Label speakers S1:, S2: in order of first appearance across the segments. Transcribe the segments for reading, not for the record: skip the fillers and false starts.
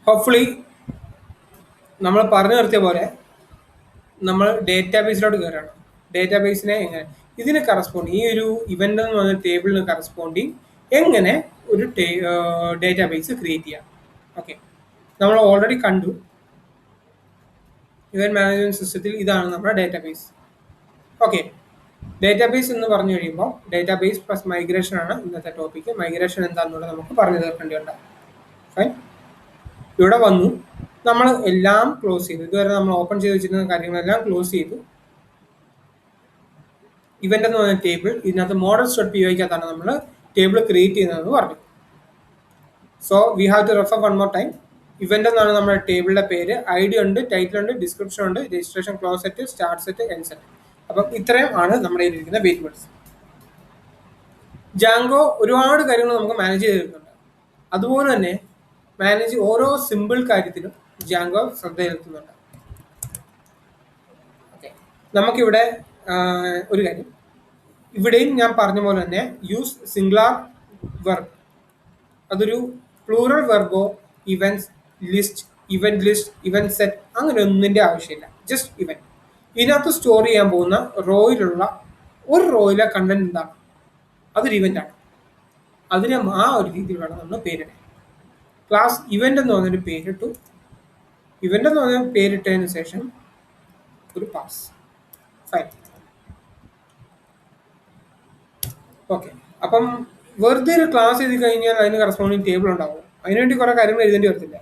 S1: Hopefully നമ്മൾ പറഞ്ഞു നിർത്തിയ പോലെ നമ്മൾ ഡേറ്റാബേസിലോട്ട് കയറാണ്. ഡേറ്റാബേസിനെ എങ്ങനെ ഇതിന് കറസ്പോണ്ട് ഈ ഒരു ഇവന്റ് എന്ന് പറഞ്ഞ ടേബിളിന് കറസ്പോണ്ടിങ് എങ്ങനെ ഒരു ഡേറ്റാബേസ് ക്രിയേറ്റ് ചെയ്യാം. ഓക്കെ, നമ്മൾ ഓൾറെഡി കണ്ടു ഇവന്റ് മാനേജ്മെന്റ് സിസ്റ്റത്തിൽ ഇതാണ് നമ്മുടെ ഡേറ്റാബേസ്. ഓക്കെ, ഡേറ്റാബേസ് എന്ന് പറഞ്ഞു കഴിയുമ്പോൾ ഡേറ്റാബേസ് പ്ലസ് മൈഗ്രേഷൻ ആണ് ഇന്നത്തെ ടോപ്പിക്ക്. മൈഗ്രേഷൻ എന്താണെന്നുള്ളത് നമുക്ക് പറഞ്ഞു തീർക്കേണ്ടതുണ്ട്. ഫൈൻ, ഇവിടെ വന്നു നമ്മൾ എല്ലാം ക്ലോസ് ചെയ്തു. ഇതുവരെ നമ്മൾ ഓപ്പൺ ചെയ്ത് വെച്ചിരുന്ന കാര്യങ്ങളെല്ലാം ക്ലോസ് ചെയ്തു. ഇവന്റ് എന്ന് പറഞ്ഞ ടേബിൾ ഇതിനകത്ത് മോഡൽസ് ഡോട്ട് പി ഒയ്ക്കകത്താണ് നമ്മൾ ടേബിൾ ക്രിയേറ്റ് ചെയ്യുന്നതെന്ന് പറഞ്ഞു. So we have to refer one more time. Event എന്നാണ് നമ്മുടെ ടേബിളിന്റെ പേര്. ഐ ഡി ഉണ്ട്, ടൈറ്റിൽ ഉണ്ട്, ഡിസ്ക്രിപ്ഷൻ ഉണ്ട്, registration close set, start set, end set. അപ്പം ഇത്രയും ആണ് നമ്മുടെ ഇരിക്കുന്ന വേരിയബിൾസ്. ജാങ്കോ ഒരുപാട് കാര്യങ്ങൾ നമുക്ക് മാനേജ് ചെയ്തിട്ടുണ്ട്. അതുപോലെ തന്നെ മാനേജ് ഓരോ സിമ്പിൾ കാര്യത്തിലും ജാങ്കോ ശ്രദ്ധ ചെലുത്തുന്നുണ്ട്. ഓക്കെ, നമുക്കിവിടെ ഒരു കാര്യം ഇവിടെയും ഞാൻ പറഞ്ഞ പോലെ തന്നെ യൂസ് സിംഗുലാർ വെർബ്. അതൊരു പ്ലൂറൽ വെർബോ ഇവന്റ്സ് ലിസ്റ്റ്, ഇവന്റ് സെറ്റ് അങ്ങനെ ഒന്നിന്റെ ആവശ്യമില്ല. Just event. ഇതിനകത്ത് സ്റ്റോർ ചെയ്യാൻ പോകുന്ന റോയിലുള്ള ഒരു റോയിലെ കണ്ടന്റ് എന്താണ്, അതൊരു ഇവന്റ് ആണ്. അതിനെ ആ ഒരു രീതിയിൽ വേണം നമ്മൾ പേരിടാൻ. ക്ലാസ് ഇവന്റ് എന്ന് പറഞ്ഞൊരു പേരിട്ടു. ഇവന്റ് എന്ന് പറഞ്ഞ പേരിട്ടതിന് ശേഷം ഒരു പാസ്. ഫൈൻ. ഓക്കെ, അപ്പം വെറുതെ ഒരു ക്ലാസ് എഴുതി കഴിഞ്ഞാൽ അതിന് കറസ്പോണ്ടിങ് ടേബിൾ ഉണ്ടാവും. അതിനുവേണ്ടി കുറെ കാര്യങ്ങൾ എഴുതേണ്ടി വരത്തില്ല.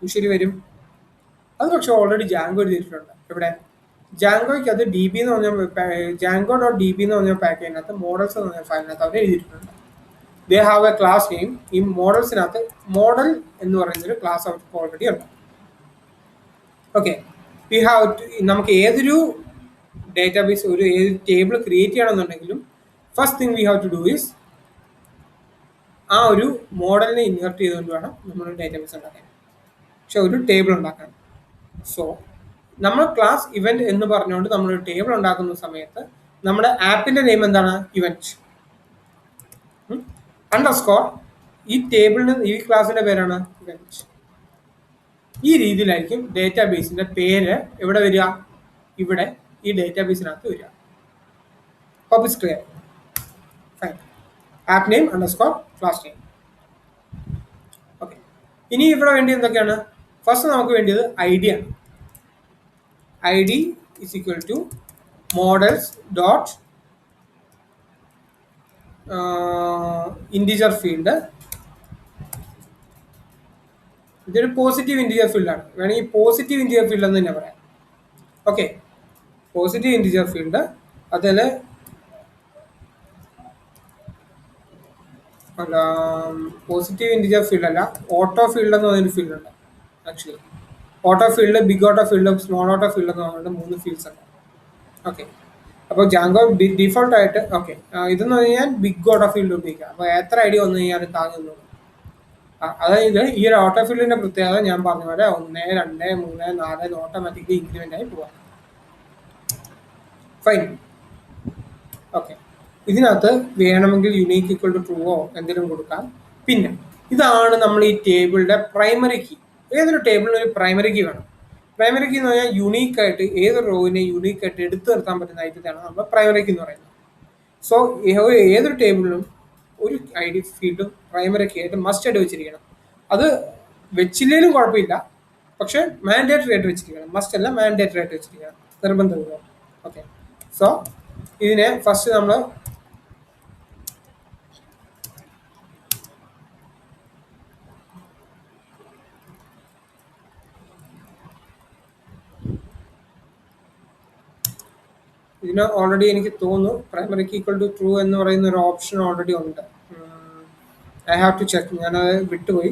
S1: യൂഷ്വലി വരും. അത് പക്ഷെ ഓൾറെഡി ജാങ്കോ എഴുതിയിട്ടുണ്ട്. ഇവിടെ ജാങ്കോയ്ക്ക് അത് ഡി ബി എന്ന് പറഞ്ഞ ജാങ്കോ ഡോട്ട് ഡി ബി എന്ന് പറഞ്ഞ പാക്കേജിനകത്ത് മോഡൽസ് എന്ന് പറഞ്ഞ ഫയലിനകത്ത് അവർ എഴുതിയിട്ടുണ്ട്. They have A class name. ഈ മോഡൽസിനകത്ത് മോഡൽ എന്ന് പറയുന്നൊരു ക്ലാസ് അവർക്ക് ഓൾറെഡി ഉണ്ട്. ഓക്കെ, വി ഹാവ് നമുക്ക് ഏതൊരു ഡേറ്റാബേസ് ഒരു ഏത് ടേബിൾ ക്രിയേറ്റ് ചെയ്യണമെന്നുണ്ടെങ്കിലും first thing we have to do is ആ ഒരു മോഡലിനെ ഇൻവെർട്ട് ചെയ്തുകൊണ്ട് വേണം നമ്മൾ ഡേറ്റാബേസ് ഉണ്ടാക്കാൻ, പക്ഷെ ഒരു ടേബിൾ ഉണ്ടാക്കാൻ. സോ നമ്മൾ ക്ലാസ് ഇവന്റ് എന്ന് പറഞ്ഞുകൊണ്ട് നമ്മളൊരു ടേബിൾ ഉണ്ടാക്കുന്ന സമയത്ത് നമ്മുടെ ആപ്പിന്റെ നെയിം എന്താണ്? Event underscore. ഈ ടേബിളിന് ഈ ക്ലാസിന്റെ പേരാണ് ഇവന്റ്. ഈ രീതിയിലായിരിക്കും ഡേറ്റാബേസിന്റെ പേര് എവിടെ വരിക? ഇവിടെ ഈ ഡേറ്റാബേസിനകത്ത് വരിക. Hope is clear? Fine. App name underscore class name. Okay, ഇനി ഇവിടെ വേണ്ടി എന്തൊക്കെയാണ്? ഫസ്റ്റ് നമുക്ക് വേണ്ടിയത് ഐ ഡി ആണ്. I D is equal to models dot integer field. ഇതൊരു പോസിറ്റീവ് ഇൻറ്റിജർ ഫീൽഡ് ആണ്. വേണമെങ്കിൽ പോസിറ്റീവ് ഇൻറ്റിജർ ഫീൽഡ് എന്ന് തന്നെ പറയാം. Okay, positive integer field. അതിൽ അല്ല, പോസിറ്റീവ് ഇൻറ്റിജർ ഫീൽഡ് അല്ല, ഓട്ടോ ഫീൽഡ് എന്ന് പറഞ്ഞൊരു ഫീൽഡ് ഉണ്ട്. Actually auto field, big auto field, small auto field എന്ന് പറഞ്ഞിട്ട് 3 ഫീൽഡ്സ് ഉണ്ട്. ഓക്കെ, അപ്പോൾ ജാങ്കോ ഡിഫോൾട്ട് ആയിട്ട് ഓക്കെ ഇതെന്ന് പറഞ്ഞാൽ ബിഗ് ഓട്ടോ ഫീൽഡ് ഉപയോഗിക്കാം. അപ്പോൾ എത്ര ഐഡിയ വന്നു കഴിഞ്ഞാൽ അത് താങ്ങുന്നു. അതായത് ഈ ഒരു ഓട്ടോ ഫീൽഡിന്റെ പ്രത്യേകത ഞാൻ പറഞ്ഞ പോലെ 1, 2, 3, 4 ഓട്ടോമാറ്റിക്കലി ഇൻക്രിമെന്റ് ആയി പോവാം. ഫൈൻ. ഓക്കെ, ഇതിനകത്ത് വേണമെങ്കിൽ യുണീക്ക് ഈക്വൽ ടു ട്രൂവോ എന്തെങ്കിലും കൊടുക്കാം. പിന്നെ ഇതാണ് നമ്മൾ ഈ ടേബിളിന്റെ പ്രൈമറി കീ. ഏതൊരു ടേബിളിന് ഒരു പ്രൈമറി കീ വേണം. പ്രൈമറി കീ എന്ന് പറഞ്ഞാൽ യുണീക്ക് ആയിട്ട് ഏതൊരു റോവിനെ യുണീക്ക് ആയിട്ട് എടുത്തു നിർത്താൻ പറ്റുന്ന ഐറ്റത്താണ് നമ്മൾ പ്രൈമറി കീ എന്ന് പറയുന്നത്. സോ ഏതൊരു ടേബിളിലും ഒരു ഐ ഡി ഫീൽഡും പ്രൈമറി കീ ആയിട്ട് മസ്റ്റ് ആയിട്ട് വെച്ചിരിക്കണം. അത് വെച്ചില്ലേലും കുഴപ്പമില്ല, പക്ഷെ മാൻഡേറ്ററി ആയിട്ട് വെച്ചിരിക്കണം. മസ്റ്റ് അല്ല, മാൻഡേറ്ററി ആയിട്ട് വെച്ചിരിക്കണം, നിർബന്ധമില്ല. ഓക്കെ, സോ ഇതിനെ ഫസ്റ്റ് നമ്മൾ ഇതിന് ഓൾറെഡി എനിക്ക് തോന്നുന്നു പ്രൈമറിക്ക് ഈക്വൽ ടു ട്രൂ എന്ന് പറയുന്ന ഒരു ഓപ്ഷൻ ഓൾറെഡി ഉണ്ട്. I have to check. ഞാനത് വിട്ടുപോയി.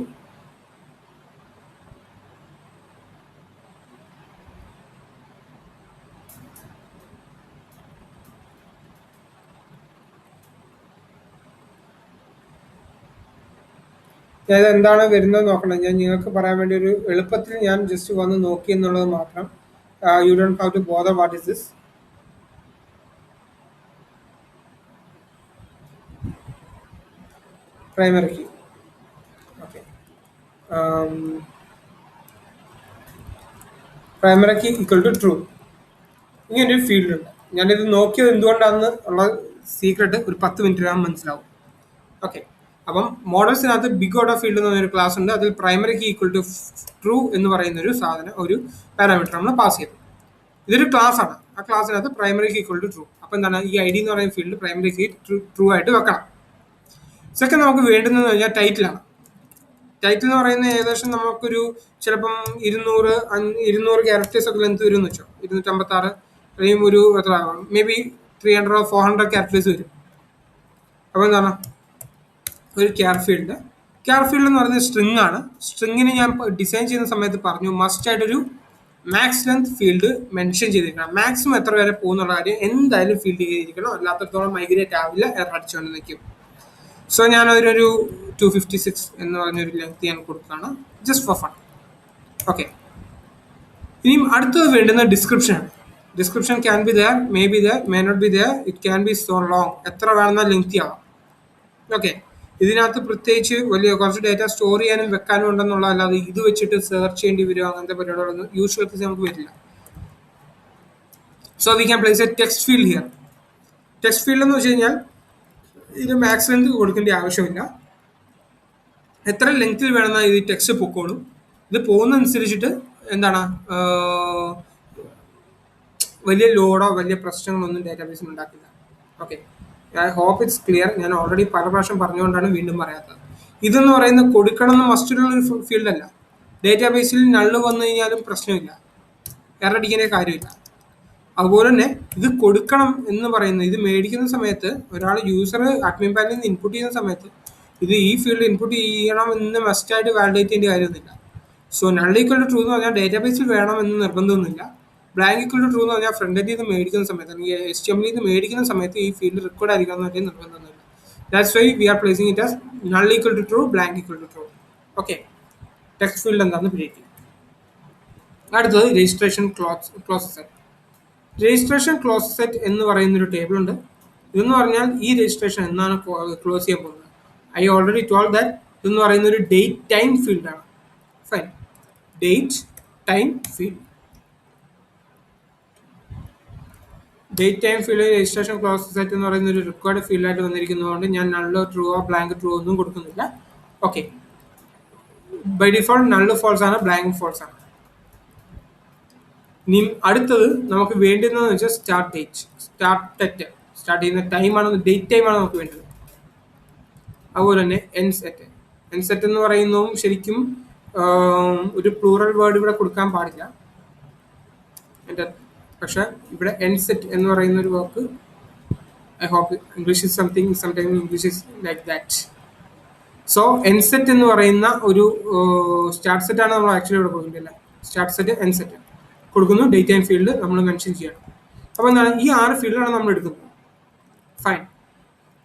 S1: ഞാനിത് എന്താണ് വരുന്നത് നോക്കണം. ഞാൻ നിങ്ങൾക്ക് പറയാൻ വേണ്ടി ഒരു എളുപ്പത്തിൽ ഞാൻ ജസ്റ്റ് വന്ന് നോക്കി എന്നുള്ളത് മാത്രം. You don't have to bother what is this. Primary key. Okay, primary key equal to true. ഇങ്ങനൊരു ഫീൽഡ് ഉണ്ട്. ഞാനിത് നോക്കിയത് എന്തുകൊണ്ടാണെന്ന് ഉള്ള സീക്രട്ട് ഒരു 10 മിനിറ്റിനകം മനസ്സിലാവും. ഓക്കെ, അപ്പം മോഡൽസിനകത്ത് ബിഗ് ഓർഡർ ഫീൽഡ് എന്ന് പറഞ്ഞൊരു ക്ലാസ് ഉണ്ട്. അതിൽ primary key equal to true എന്ന് പറയുന്ന ഒരു സാധനം, ഒരു പാരാമീറ്റർ നമ്മൾ പാസ് ചെയ്തു. ഇതൊരു ക്ലാസ് ആണ്. ആ ക്ലാസ്സിനകത്ത് primary key equal to true. അപ്പം എന്താണ്, ഈ ഐ ഡി എന്ന് പറയുന്ന ഫീൽഡ് പ്രൈമറി കീ ട്രൂ ആയിട്ട് വെക്കണം. സെക്കൻഡ് നമുക്ക് വേണ്ടുന്നതെന്ന് കഴിഞ്ഞാൽ ടൈറ്റിലാണ്. ടൈറ്റിൽ എന്ന് പറയുന്നത് ഏകദേശം നമുക്കൊരു ചിലപ്പം 200 ക്യാരക്ടേഴ്സ് ഒക്കെ ലെങ്ത് വരും എന്ന് വെച്ചോ. 256 അല്ലെങ്കിൽ ഒരു എത്ര മേ ബി 300 or 400 ക്യാരക്ടേഴ്സ് വരും. അപ്പോൾ എന്താണ് ഒരു ക്യാർ ഫീൽഡ്. ക്യാർ ഫീൽഡ് എന്ന് പറയുന്നത് സ്ട്രിങ് ആണ്. സ്ട്രിങ്ങിന് ഞാൻ ഡിസൈൻ ചെയ്യുന്ന സമയത്ത് പറഞ്ഞു മസ്റ്റ് ആയിട്ടൊരു മാക്സ് ലെങ്ത് ഫീൽഡ് മെൻഷൻ ചെയ്തിരിക്കണം. മാക്സിമം എത്ര വരെ പോകുന്നുള്ള കാര്യം എന്തായാലും ഫീൽഡ് ചെയ്തിരിക്കണം. അല്ലാത്തടത്തോളം മൈഗ്രേറ്റ് ആവില്ല, എറർ അടിച്ചുകൊണ്ട് നിൽക്കും. സോ ഞാൻ ഒരു 256 എന്ന് പറഞ്ഞൊരു ലെങ്ത് ഞാൻ കൊടുക്കുകയാണ്, ജസ്റ്റ് ഫോർ ഫൺ. ഓക്കെ, ഇനിയും അടുത്തത് വേണ്ടുന്ന description. Description can be there, may be there, may not be there, it can be so long. എത്ര വേണമെന്നാൽ ലെങ്തി ആവാം. ഓക്കെ, ഇതിനകത്ത് പ്രത്യേകിച്ച് വലിയ കുറച്ച് ഡേറ്റ സ്റ്റോർ ചെയ്യാനും വെക്കാനും ഉണ്ടെന്നുള്ള, അല്ലാതെ ഇത് വെച്ചിട്ട് സെർച്ച് ചെയ്യേണ്ടി വരിക അങ്ങനത്തെ പരിപാടികളൊന്നും യൂഷ്വൽ കേസ് നമുക്ക് വരില്ല. So we can place A text field here. Text field എന്ന് വെച്ച് കഴിഞ്ഞാൽ ഇത് മാക്സ് ലെങ്ത് കൊടുക്കേണ്ട ആവശ്യമില്ല. എത്ര ലെങ്ത്തിൽ വേണമെന്നാൽ ഇത് ടെക്സ്റ്റ് പൊക്കോളും. ഇത് പോകുന്നതനുസരിച്ചിട്ട് എന്താണ് വലിയ ലോഡോ വലിയ പ്രശ്നങ്ങളൊന്നും ഡാറ്റാബേസിൽ ഉണ്ടാക്കില്ല. Okay, I hope it's clear. ഞാൻ ഓൾറെഡി പല പ്രാവശ്യം പറഞ്ഞുകൊണ്ടാണ് വീണ്ടും പറയാത്തത്. ഇതെന്ന് പറയുന്നത് കൊടുക്കണം എന്ന് മസ്റ്റുള്ളൊരു ഫീൽഡല്ല. ഡേറ്റാബേസിൽ നള്ള് വന്നു കഴിഞ്ഞാലും പ്രശ്നമില്ല, എറർ അടിക്കേണ്ട കാര്യമില്ല. അതുപോലെ തന്നെ ഇത് കൊടുക്കണം എന്ന് പറയുന്നത്, ഇത് മേടിക്കുന്ന സമയത്ത് ഒരാൾ യൂസർ അഡ്മിൻ പാനലിൽ നിന്ന് ഇൻപുട്ട് ചെയ്യുന്ന സമയത്ത് ഇത് ഈ ഫീൽഡ് ഇൻപുട്ട് ചെയ്യണം എന്ന് മസ്റ്റായിട്ട് വാലിഡേറ്റ് ചെയ്യേണ്ട കാര്യമൊന്നുമില്ല. So null equal to true എന്ന് പറഞ്ഞാൽ ഡേറ്റാബേസിൽ വേണം എന്ന് നിർബന്ധമൊന്നുമില്ല. ബ്ലാങ്ക് ഈക്വൽ ടു ട്രൂ എന്ന് പറഞ്ഞാൽ ഫ്രണ്ട് എൻഡിൽ നിന്ന് മേടിക്കുന്ന സമയത്ത് അല്ലെങ്കിൽ HTML നിന്ന് മേടിക്കുന്ന സമയത്ത് ഈ ഫീൽഡ് റെക്കോർഡ് ആയിരിക്കണം എന്ന് വലിയ നിർബന്ധമൊന്നുമില്ല. That's why we are placing it as null equal to true, blank equal to true. Okay, text field എന്താണെന്ന് പിടിക്കും. അടുത്തത് registration close set. Registration close set എന്ന് പറയുന്നൊരു ടേബിൾ ഉണ്ട്. ഇതെന്ന് പറഞ്ഞാൽ ഈ രജിസ്ട്രേഷൻ എന്നാണ് ക്ലോസ് ചെയ്യാൻ പോകുന്നത്. ഐ ഓൾറെഡി ടോൾഡ് ദാറ്റ് ഇതെന്ന് പറയുന്ന ഒരു ഡേറ്റ് ടൈം ഫീൽഡാണ്. Fine, date time field. Date time field registration close set എന്ന് പറയുന്ന ഒരു റിക്വയർഡ് ഫീൽഡായിട്ട് വന്നിരിക്കുന്നതുകൊണ്ട് ഞാൻ നള്ളോ ട്രൂവോ ബ്ലാങ്ക് ട്രൂ ഒന്നും കൊടുക്കുന്നില്ല. Okay, by default null false ആണ്, ബ്ലാങ്ക് ഫോൾസ് ആണ്. ഇനി അടുത്തത് നമുക്ക് വേണ്ടുന്നതെന്ന് വെച്ചാൽ സ്റ്റാർട്ട് ഡേറ്റ്, സ്റ്റാർട്ട് ചെയ്യുന്ന ടൈമാണ്, ഡേറ്റ് ടൈമാണ് നമുക്ക് വേണ്ടത്. അതുപോലെ തന്നെ എൻ സെറ്റ് എന്ന് പറയുന്നതും ശരിക്കും ഒരു പ്ലൂറൽ വേർഡ് ഇവിടെ കൊടുക്കാൻ പാടില്ല. പക്ഷെ ഇവിടെ എൻ സെറ്റ് എന്ന് പറയുന്ന ഒരു വാക്ക്, I hope English is sometime English is like that. So N set എന്ന് പറയുന്ന ഒരു സ്റ്റാർട്ട് സെറ്റ് ആണ് നമ്മൾ ആക്ച്വലി ഇവിടെ കൊടുക്കേണ്ടത്. സ്റ്റാർട്ട് സെറ്റ്, എൻ സെറ്റ് കൊടുക്കുന്നു, ഡേറ്റ് ടൈം ഫീൽഡ് നമ്മൾ മെൻഷൻ ചെയ്യണം. അപ്പോൾ എന്താണ്, ഈ 6 ഫീൽഡാണ് നമ്മൾ എടുക്കുന്നത്. ഫൈൻ,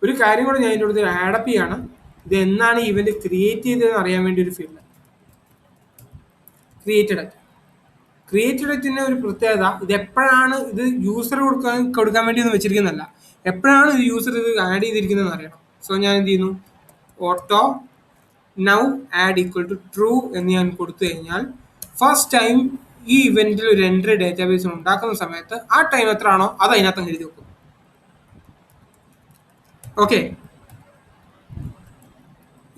S1: ഒരു കാര്യം കൂടെ ഞാൻ ഇതിൻ്റെ അടുത്ത് ആഡപ്പ് ചെയ്യാണ്. ഇത് എന്നാണ് ഇവന്റ് ക്രിയേറ്റ് ചെയ്തതെന്ന് അറിയാൻ വേണ്ടി ഒരു ഫീൽഡ് ക്രിയേറ്റഡ് അറ്റിൻ്റെ ഒരു പ്രത്യേകത, ഇത് എപ്പോഴാണ് ഇത് യൂസർ കൊടുക്കാൻ വേണ്ടി ഒന്നും വെച്ചിരിക്കുന്നതല്ല, എപ്പോഴാണ് ഇത് യൂസർ ഇത് ആഡ് ചെയ്തിരിക്കുന്നതെന്ന് അറിയണം. സോ ഞാൻ എന്ത് ചെയ്യുന്നു, auto now add equal to true എന്ന് ഞാൻ കൊടുത്തു കഴിഞ്ഞാൽ ഫസ്റ്റ് ടൈം ഈ ഇവന്റിൽ ഒരു എൻട്രി ഡേറ്റാബേസ് ഉണ്ടാക്കുന്ന സമയത്ത് ആ ടൈം എത്ര ആണോ അത് അതിനകത്ത് എഴുതി വെക്കും. ഓക്കെ,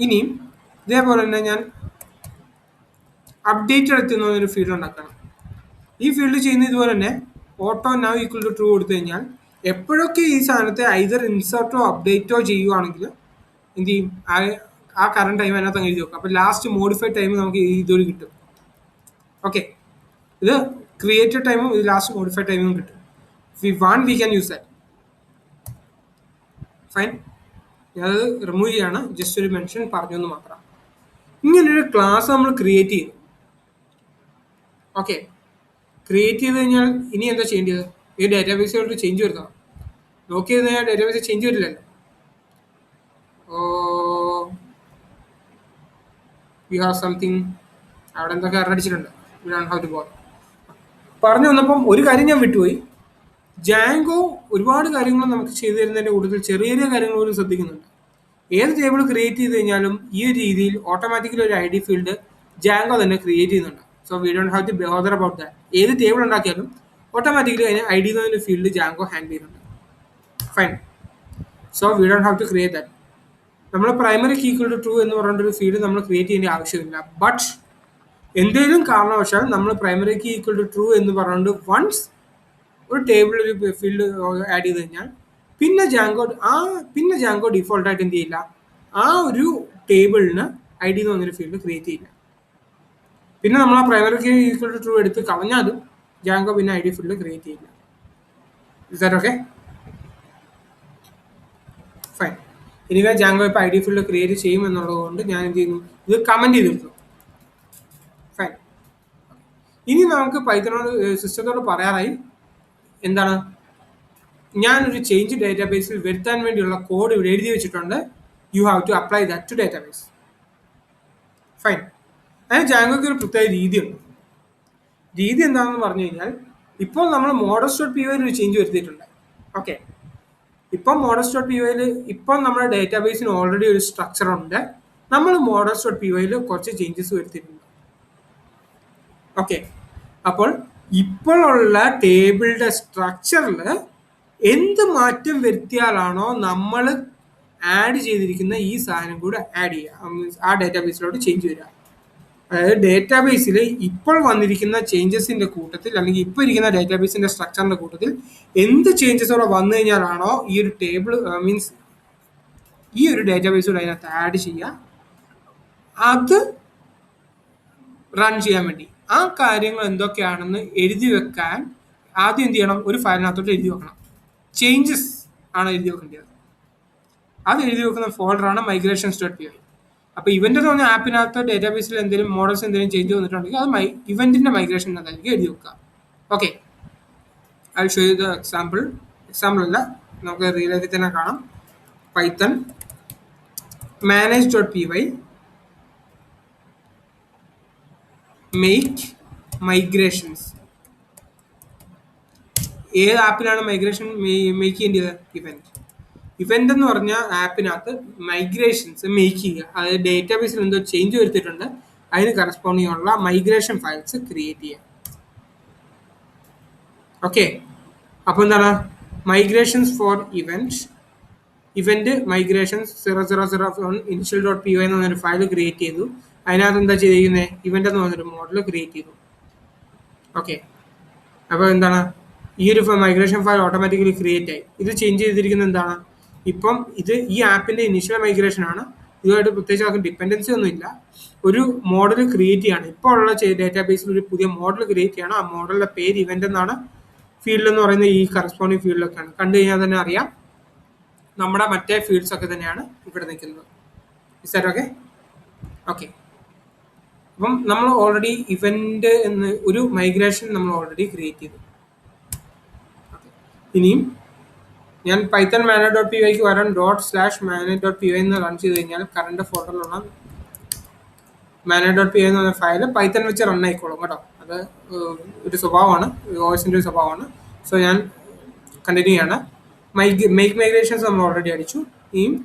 S1: ഇനിയും ഇതേപോലെ തന്നെ ഞാൻ അപ്ഡേറ്റഡ് എത്തുന്ന ഒരു ഫീൽഡ് ഉണ്ടാക്കണം. ഈ ഫീൽഡ് ചെയ്യുന്ന ഇതുപോലെ തന്നെ auto now equal to true കൊടുത്തു കഴിഞ്ഞാൽ എപ്പോഴൊക്കെ ഈ സാധനത്തെ ഐദർ ഇൻസേർട്ടോ അപ്ഡേറ്റോ ചെയ്യുവാണെങ്കിൽ എന്ത് ചെയ്യും, ആ കറണ്ട് ടൈം അതിനകത്ത് എഴുതി വെക്കും. അപ്പോൾ ലാസ്റ്റ് മോഡിഫൈഡ് ടൈം നമുക്ക് ഇതുവരെ കിട്ടും. ഓക്കെ, ഇത് ക്രിയേറ്റഡ് ടൈമും ഇത് ലാസ്റ്റ് മോഡിഫൈഡ് ടൈമും കിട്ടും. We want we can use that. Fine, ഞാനത് റിമൂവ് ചെയ്യാണ്, ജസ്റ്റ് ഒരു മെൻഷൻ പറഞ്ഞു എന്ന് മാത്രം. ഇങ്ങനൊരു ക്ലാസ് നമ്മൾ ക്രിയേറ്റ് ചെയ്തു. ഓക്കെ, ക്രിയേറ്റ് ചെയ്ത് കഴിഞ്ഞാൽ ഇനി എന്താ ചെയ്യേണ്ടത്, ഈ ഡേറ്റാബേസുകൾക്ക് ചേഞ്ച് വരുത്തണം. നോക്കി കഴിഞ്ഞാൽ ഡേറ്റാബേസ് ചേഞ്ച് വരില്ലല്ലോ. വി ഹാവ് സംതിങ്, അവിടെ എന്തൊക്കെ അടിച്ചിട്ടുണ്ട്. പറഞ്ഞു വന്നപ്പം ഒരു കാര്യം ഞാൻ വിട്ടുപോയി. ജാങ്കോ ഒരുപാട് കാര്യങ്ങൾ നമുക്ക് ചെയ്തു തരുന്നതിൻ്റെ കൂടുതൽ ചെറിയ ചെറിയ കാര്യങ്ങൾ പോലും ശ്രദ്ധിക്കുന്നുണ്ട്. ഏത് ടേബിൾ ക്രിയേറ്റ് ചെയ്ത് കഴിഞ്ഞാലും ഈ ഒരു രീതിയിൽ ഓട്ടോമാറ്റിക്കലി ഒരു ID ഫീൽഡ് ജാങ്കോ തന്നെ ക്രിയേറ്റ് ചെയ്യുന്നുണ്ട്. So we don't have to bother about that. ഏത് ടേബിൾ ഉണ്ടാക്കിയാലും ഓട്ടോമാറ്റിക്കലി അതിന് ഐ ഡി എന്നൊരു ഫീൽഡ് ജാങ്കോ ഹാൻഡിൽ ചെയ്യുന്നുണ്ട്. Fine. So we don't have to create that. നമ്മൾ primary key equal to true എന്ന് പറഞ്ഞൊരു ഫീൽഡ് നമ്മൾ ക്രിയേറ്റ് ചെയ്യേണ്ട ആവശ്യമില്ല. ബട്ട് എന്തെങ്കിലും കാരണവശാൽ നമ്മൾ primary key equal to true എന്ന് പറഞ്ഞുകൊണ്ട് വൺസ് ഒരു ടേബിളിൽ ഒരു ഫീൽഡ് ആഡ് ചെയ്ത് കഴിഞ്ഞാൽ പിന്നെ ജാങ്കോ ഡിഫോൾട്ടായിട്ട് എന്ത് ചെയ്യില്ല, ആ ഒരു ടേബിളിന് ഐ ഡി എന്ന് പറഞ്ഞൊരു ഫീൽഡ് ക്രിയേറ്റ് ചെയ്യില്ല. പിന്നെ നമ്മൾ ആ primary key equal to true എടുത്ത് കളഞ്ഞാലും ജാങ്കോ പിന്നെ ഐ ഡി ഫീൽഡ് ക്രിയേറ്റ് ചെയ്യില്ല. Is that okay? Fine. Anyway Django ഇപ്പോൾ ഐ ഡി ഫീൽഡ് ക്രിയേറ്റ് ചെയ്യും എന്നുള്ളത് കൊണ്ട് ഞാൻ എന്ത് ചെയ്യുന്നു, ഇത് കമന്റ് ചെയ്തിരുന്നു. ഫൈൻ. ഇനി നമുക്ക് പൈത്തണോട് സിസ്റ്റത്തോട് പറയാറായി എന്താണ്, ഞാനൊരു ചേഞ്ച് ഡേറ്റാബേസിൽ വരുത്താൻ വേണ്ടിയുള്ള കോഡ് ഇവിടെ എഴുതി വെച്ചിട്ടുണ്ട്. You have to apply that to database. Fine. അതിന് ജാങ്കോയ്ക്ക് ഒരു പ്രത്യേക രീതിയുണ്ട്. രീതി എന്താണെന്ന് പറഞ്ഞു കഴിഞ്ഞാൽ, ഇപ്പോൾ നമ്മൾ മോഡൽസ് ഡോട്ട് പി വൈയിൽ ഒരു ചേഞ്ച് വരുത്തിയിട്ടുണ്ട്. ഓക്കെ, ഇപ്പം മോഡൽസ് ഡോട്ട് പി വൈയിൽ ഇപ്പം നമ്മുടെ ഡേറ്റാബേസിന് ഓൾറെഡി ഒരു സ്ട്രക്ചർ ഉണ്ട്. നമ്മൾ മോഡൽസ് ഡോട്ട് പി വൈയിൽ കുറച്ച് ചേഞ്ചസ് വരുത്തിയിട്ടുണ്ട്. ഓക്കെ, അപ്പോൾ ഇപ്പോഴുള്ള ടേബിളിന്റെ സ്ട്രക്ചറിൽ എന്ത് മാറ്റം വരുത്തിയാലാണോ നമ്മൾ ആഡ് ചെയ്തിരിക്കുന്ന ഈ സാധനം കൂടെ ആഡ് ചെയ്യുക, ആ ഡേറ്റാബേസിലോട്ട് ചേഞ്ച് വരിക. അതായത് ഡേറ്റാബേസിൽ ഇപ്പോൾ വന്നിരിക്കുന്ന ചേഞ്ചസിന്റെ കൂട്ടത്തിൽ, അല്ലെങ്കിൽ ഇപ്പോൾ ഇരിക്കുന്ന ഡേറ്റാബേസിന്റെ സ്ട്രക്ചറിന്റെ കൂട്ടത്തിൽ എന്ത് ചേഞ്ചസ് അവിടെ വന്നു കഴിഞ്ഞാലാണോ ഈ ഒരു ടേബിൾ മീൻസ് ഈ ഒരു ഡേറ്റാബേസ് കൂടെ അതിനകത്ത് ആഡ് ചെയ്യുക, അത് റൺ ചെയ്യാൻ വേണ്ടി ആ കാര്യങ്ങൾ എന്തൊക്കെയാണെന്ന് എഴുതി വെക്കാൻ ആദ്യം എന്ത് ചെയ്യണം, ഒരു ഫയലിനകത്തോട്ട് എഴുതി വെക്കണം. ചേഞ്ചസ് ആണ് എഴുതി വെക്കേണ്ടത്. അത് എഴുതി വെക്കുന്ന ഫോൾഡറാണ് മൈഗ്രേഷൻസ് ഡോട്ട് പി വൈ. അപ്പോൾ ഇവന്റ് എന്ന് പറഞ്ഞ ആപ്പിനകത്ത് ഡേറ്റാബേസിൽ എന്തെങ്കിലും മോഡൽസ് എന്തെങ്കിലും ചേഞ്ച് വന്നിട്ടുണ്ടെങ്കിൽ അത് ഇവന്റിന്റെ മൈഗ്രേഷനകത്തായിരിക്കും എഴുതി വെക്കുക. Okay, I show you the example അല്ല, നമുക്ക് റിയൽ ലൈഫിൽ തന്നെ കാണാം. Python manage dot P Y make migrations. ഏത് ആപ്പിലാണ് മൈഗ്രേഷൻ മേക്ക് ചെയ്യേണ്ടത്? ഇവന്റ് എന്ന് പറഞ്ഞ ആപ്പിനകത്ത് മൈഗ്രേഷൻസ് മേക്ക് ചെയ്യുക. അതായത് ഡേറ്റാബേസിൽ എന്തോ ചേഞ്ച് വരുത്തിയിട്ടുണ്ട്, അതിന് കറസ്പോണ്ടിങ് ഉള്ള മൈഗ്രേഷൻ ഫയൽസ് ക്രിയേറ്റ് ചെയ്യുക. ഓക്കെ, അപ്പോൾ എന്താണ് migrations for event migrations 0001 initial dot P Y എന്ന് പറഞ്ഞൊരു ഫയൽ ക്രിയേറ്റ് ചെയ്തു. അതിനകത്ത് എന്താ ചെയ്തിരിക്കുന്നത്, ഇവന്റ് എന്ന് പറഞ്ഞൊരു മോഡൽ ക്രിയേറ്റ് ചെയ്തു. ഓക്കെ, അപ്പോൾ എന്താണ് ഈ ഒരു മൈഗ്രേഷൻ ഫയൽ ഓട്ടോമാറ്റിക്കലി ക്രിയേറ്റ് ആയി. ഇത് ചേഞ്ച് ചെയ്തിരിക്കുന്നത് എന്താണ്, ഇപ്പം ഇത് ഈ ആപ്പിന്റെ ഇനിഷ്യൽ മൈഗ്രേഷൻ ആണ്. ഇതുമായിട്ട് പ്രത്യേകിച്ച് ആർക്കും ഡിപ്പെൻഡൻസി ഒന്നും ഇല്ല. ഒരു മോഡൽ ക്രിയേറ്റ് ചെയ്യാണ്, ഇപ്പോൾ ഉള്ള ഡേറ്റാബേസിൽ ഒരു പുതിയ മോഡൽ ക്രിയേറ്റ് ചെയ്യണം. ആ മോഡലിന്റെ പേര് ഇവന്റ് എന്നാണ്. ഫീൽഡ് എന്ന് പറയുന്നത് ഈ കറസ്പോണ്ടിങ് ഫീൽഡിലൊക്കെയാണ്. കണ്ടു കഴിഞ്ഞാൽ തന്നെ അറിയാം നമ്മുടെ മറ്റേ ഫീൽഡ്സ് ഒക്കെ തന്നെയാണ് ഇവിടെ നിൽക്കുന്നത്. Is that okay? ഓക്കെ, അപ്പം നമ്മൾ ഓൾറെഡി ഇവന്റ് എന്ന് ഒരു മൈഗ്രേഷൻ നമ്മൾ ഓൾറെഡി ക്രിയേറ്റ് ചെയ്തു. ഇനിയും ഞാൻ പൈത്തൺ മാനേജ് ഡോട്ട് പി വൈക്ക് വരാൻ ./manage ഡോട്ട് പി വൈ എന്ന് റൺ ചെയ്ത് കഴിഞ്ഞാൽ കറണ്ട് ഫോൾഡറിലുള്ള മാനേജ് ഡോട്ട് പി വൈ എന്ന് പറഞ്ഞ ഫയൽ പൈത്തൺ വെച്ച് റൺ ആയിക്കോളും കേട്ടോ. അത് ഒരു സ്വഭാവമാണ്, വോയിസിൻ്റെ ഒരു സ്വഭാവമാണ്. സോ ഞാൻ കണ്ടിന്യൂ ചെയ്യാണ്. മേക്ക് മൈഗ്രേഷൻസ് നമ്മൾ ഓൾറെഡി അടിച്ചു. ഇനിയും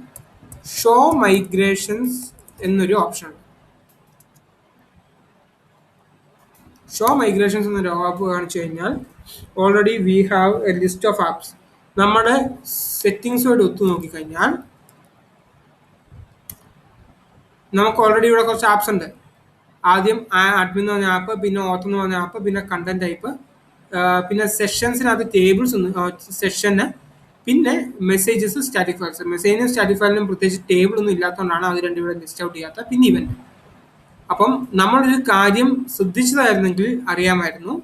S1: ഷോ മൈഗ്രേഷൻസ് എന്നൊരു ഓപ്ഷൻ ഉണ്ട്. ഷോ മൈഗ്രേഷൻസ് എന്നൊരു ആപ്പ് കാണിച്ചു കഴിഞ്ഞാൽ already we have a list of apps. നമ്മുടെ സെറ്റിങ്സുമായിട്ട് ഒത്തു നോക്കിക്കഴിഞ്ഞാൽ നമുക്ക് ഓൾറെഡി ഇവിടെ കുറച്ച് ആപ്സ് ഉണ്ട്. ആദ്യം അഡ്മിൻ എന്ന് പറഞ്ഞ ആപ്പ്, പിന്നെ ഓത്ത് എന്ന് പറഞ്ഞ ആപ്പ്, പിന്നെ കണ്ടന്റ് ടൈപ്പ്, പിന്നെ സെഷൻസിനകത്ത് ടേബിൾസ് സെഷന്, പിന്നെ മെസ്സേജസ്, സ്റ്റാറ്റിക് ഫയൽസ്. മെസ്സേജിനും സ്റ്റാറ്റിക് ഫയലിനും പ്രത്യേകിച്ച് ടേബിൾ ഒന്നും ഇല്ലാത്തതുകൊണ്ടാണ് അത് രണ്ടും ഇവിടെ ലിസ്റ്റ് ഔട്ട് ചെയ്യാത്ത. പിന്നെ ഇവന്റ്. അപ്പം നമ്മളൊരു കാര്യം ശ്രദ്ധിച്ചതായിരുന്നെങ്കിൽ അറിയാമായിരുന്നു,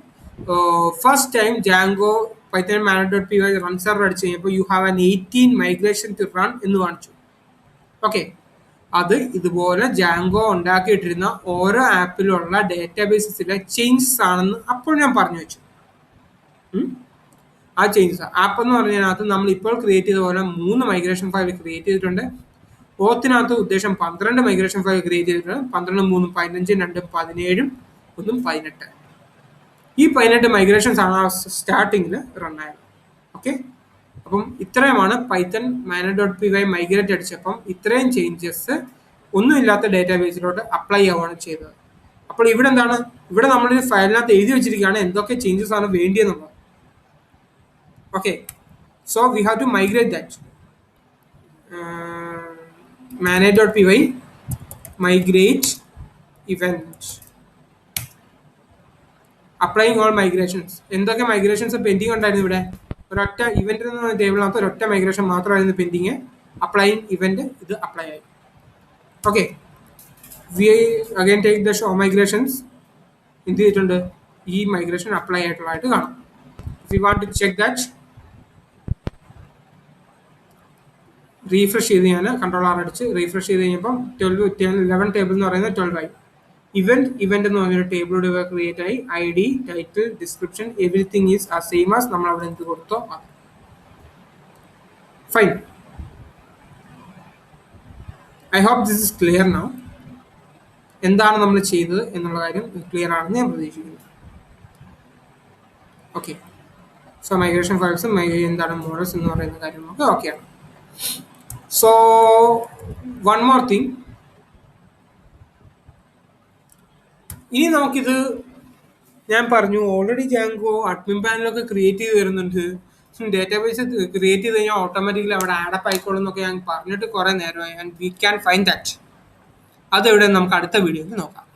S1: first time Django Python manage dot P Y run server അടിച്ചു കഴിഞ്ഞപ്പോൾ you have an 18 migration to run എന്ന് കാണിച്ചു. ഓക്കെ, അത് ഇതുപോലെ ജാങ്കോ ഉണ്ടാക്കിയിട്ടിരുന്ന ഓരോ ആപ്പിലുള്ള ഡേറ്റാബേസിലെ ചേഞ്ചസ് ആണെന്ന് അപ്പോൾ ഞാൻ പറഞ്ഞു വെച്ചു. ആ ചേഞ്ചസ് ആപ്പ് എന്ന് പറഞ്ഞതിനകത്ത് നമ്മൾ ഇപ്പോൾ ക്രിയേറ്റ് ചെയ്ത പോലെ 3 മൈഗ്രേഷൻ ഫയൽ ക്രിയേറ്റ് ചെയ്തിട്ടുണ്ട്. ഓത്തിനകത്ത് ഉദ്ദേശം 12 മൈഗ്രേഷൻ ഫയൽ ക്രിയേറ്റ് ചെയ്തിട്ടുണ്ട്. 12, 3, 15, 2, 17, 1, 18. ഈ 18 മൈഗ്രേഷൻസ് ആണ് ആ സ്റ്റാർട്ടിങ്ങിൽ റൺ ആയത്. ഓക്കെ, അപ്പം ഇത്രയുമാണ് python manage dot P Y migrate അടിച്ചപ്പം ഇത്രയും ചേഞ്ചസ് ഒന്നുമില്ലാത്ത ഡേറ്റാബേസിലോട്ട് അപ്ലൈ ആവുകയാണ് ചെയ്തത്. അപ്പോൾ ഇവിടെ എന്താണ്, ഇവിടെ നമ്മളൊരു ഫയലിനകത്ത് എഴുതി വെച്ചിരിക്കുകയാണ് എന്തൊക്കെ ചേഞ്ചസ് ആണ് വേണ്ടിയെന്നുള്ളത്. Okay, so we have to migrate that. manage.py migrate event applying all migrations. എന്തൊക്കെ മൈഗ്രേഷൻസ് പെൻഡിങ് ഉണ്ടായിരുന്നു ഇവിടെ? ഒരൊറ്റ ഇവന്റ് എന്ന ടേബിളിനകത്ത് ഒരൊറ്റ മൈഗ്രേഷൻ മാത്രമായിരുന്നു പെൻഡിങ്. അപ്ലൈയിങ് ഇവന്റ് ഇത് അപ്ലൈ ആയി. Okay, we again take the show migrations. എന്ത് ചെയ്തിട്ടുണ്ട്? ഈ മൈഗ്രേഷൻ അപ്ലൈ ആയിട്ടുള്ളതായിട്ട് കാണാം. We want to check that, refresh ചെയ്ത് ഞാൻ കൺട്രോൾ ആർ അടിച്ച് റീഫ്രഷ് ചെയ്ത് കഴിഞ്ഞപ്പം 11 ടേബിൾ എന്ന് പറയുന്നത് 12 ആയി. ഇവന്റ് എന്ന് പറഞ്ഞൊരു ടേബിളോട് ക്രിയേറ്റ് ആയി. I D, title, description, everything is a same as നമ്മൾ അവിടെ എന്ത് കൊടുത്തോ അത്. Fine. I hope this is clear now. എന്താണ് നമ്മൾ ചെയ്തത് എന്നുള്ള കാര്യം ക്ലിയർ ആണെന്ന് ഞാൻ പ്രതീക്ഷിക്കുന്നു. ഓക്കെ, സോ മൈഗ്രേഷൻ ഫയൽസും എന്താണ് മോഡൽസ് എന്ന് പറയുന്ന കാര്യങ്ങളൊക്കെ ഓക്കെയാണ്. സോ വൺ മോർ തിങ്, ഇനി നമുക്കിത്, ഞാൻ പറഞ്ഞു ഓൾറെഡി ജാങ്കോ അഡ്മിൻ പാനലൊക്കെ ക്രിയേറ്റ് ചെയ്ത് വരുന്നുണ്ട്. ഡേറ്റാബേസ് ക്രിയേറ്റ് ചെയ്ത് കഴിഞ്ഞാൽ ഓട്ടോമാറ്റിക്കലി അവിടെ ആഡപ്പ് ആയിക്കോളും എന്നൊക്കെ ഞാൻ പറഞ്ഞിട്ട് കുറേ നേരമായി. And we can find that. അതെവിടെ നമുക്ക് അടുത്ത വീഡിയോയിൽ നോക്കാം.